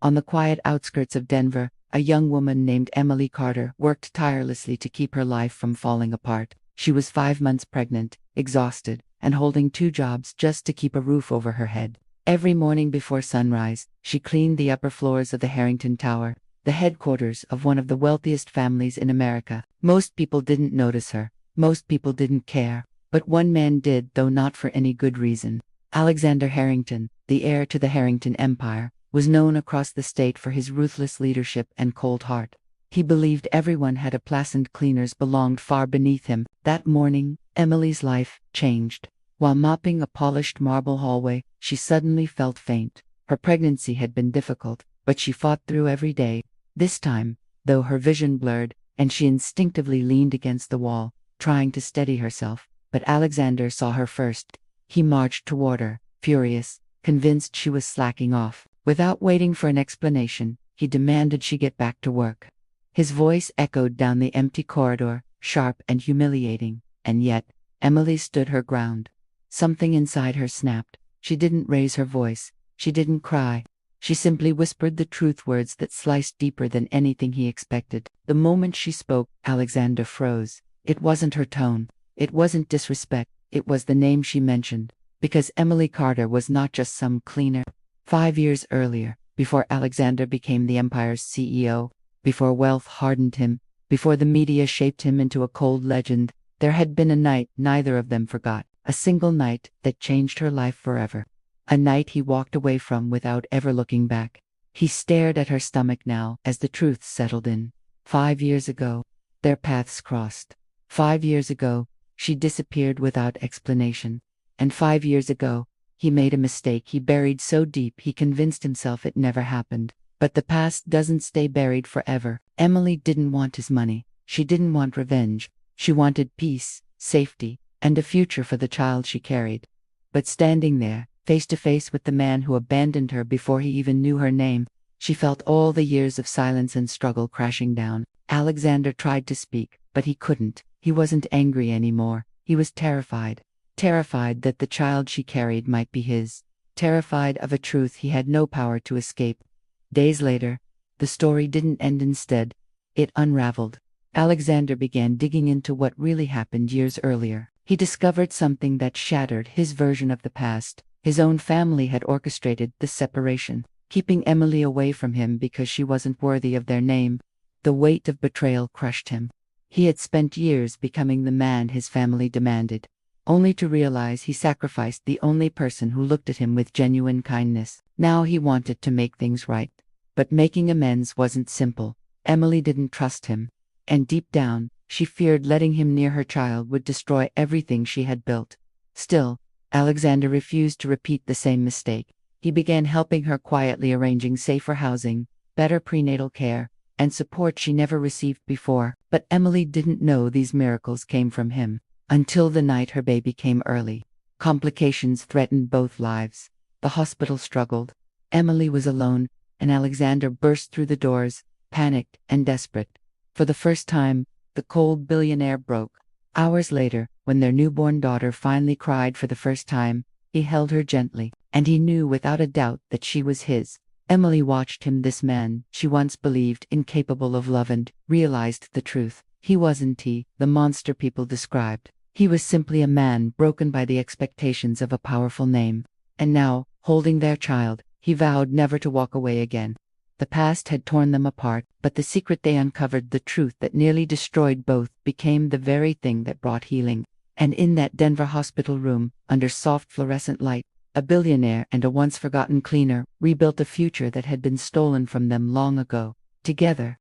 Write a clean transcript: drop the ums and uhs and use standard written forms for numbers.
On the quiet outskirts of Denver, a young woman named Emily Carter worked tirelessly to keep her life from falling apart. She was 5 months pregnant, exhausted, and holding 2 jobs just to keep a roof over her head. Every morning before sunrise, she cleaned the upper floors of the Harrington Tower, the headquarters of one of the wealthiest families in America. Most people didn't notice her. Most people didn't care. But one man did, though not for any good reason. Alexander Harrington, the heir to the Harrington Empire, was known across the state for his ruthless leadership and cold heart. He believed everyone had a place and cleaners belonged far beneath him. That morning, Emily's life changed. While mopping a polished marble hallway, she suddenly felt faint. Her pregnancy had been difficult, but she fought through every day. This time, though her vision blurred, and she instinctively leaned against the wall, trying to steady herself. But Alexander saw her first. He marched toward her, furious, convinced she was slacking off. Without waiting for an explanation, he demanded she get back to work. His voice echoed down the empty corridor, sharp and humiliating, and yet, Emily stood her ground. Something inside her snapped. She didn't raise her voice. She didn't cry. She simply whispered the truth, words that sliced deeper than anything he expected. The moment she spoke, Alexander froze. It wasn't her tone. It wasn't disrespect. It was the name she mentioned. Because Emily Carter was not just some cleaner. 5 years earlier, before Alexander became the empire's CEO, before wealth hardened him, before the media shaped him into a cold legend, there had been a night neither of them forgot. A single night that changed her life forever. A night he walked away from without ever looking back. He stared at her stomach now as the truth settled in. 5 years ago, their paths crossed. 5 years ago, she disappeared without explanation. And 5 years ago, he made a mistake he buried so deep he convinced himself it never happened. But the past doesn't stay buried forever. Emily didn't want his money. She didn't want revenge. She wanted peace, safety, and a future for the child she carried. But standing there, face to face with the man who abandoned her before he even knew her name, she felt all the years of silence and struggle crashing down. Alexander tried to speak, but he couldn't. He wasn't angry anymore. He was terrified. Terrified that the child she carried might be his. Terrified of a truth he had no power to escape. Days later, the story didn't end. Instead, it unraveled. Alexander began digging into what really happened years earlier. He discovered something that shattered his version of the past. His own family had orchestrated the separation, keeping Emily away from him because she wasn't worthy of their name. The weight of betrayal crushed him. He had spent years becoming the man his family demanded, only to realize he sacrificed the only person who looked at him with genuine kindness. Now he wanted to make things right. But making amends wasn't simple. Emily didn't trust him. And deep down, she feared letting him near her child would destroy everything she had built. Still, Alexander refused to repeat the same mistake. He began helping her quietly, arranging safer housing, better prenatal care, and support she never received before. But Emily didn't know these miracles came from him. Until the night her baby came early. Complications threatened both lives. The hospital struggled. Emily was alone, and Alexander burst through the doors, panicked and desperate. For the first time, the cold billionaire broke. Hours later, when their newborn daughter finally cried for the first time, he held her gently, and he knew without a doubt that she was his. Emily watched him, this man she once believed incapable of love, and realized the truth. He wasn't the monster people described. He was simply a man broken by the expectations of a powerful name. And now, holding their child, he vowed never to walk away again. The past had torn them apart, but the secret they uncovered, the truth that nearly destroyed both, became the very thing that brought healing. And in that Denver hospital room, under soft fluorescent light, a billionaire and a once-forgotten cleaner rebuilt a future that had been stolen from them long ago. Together,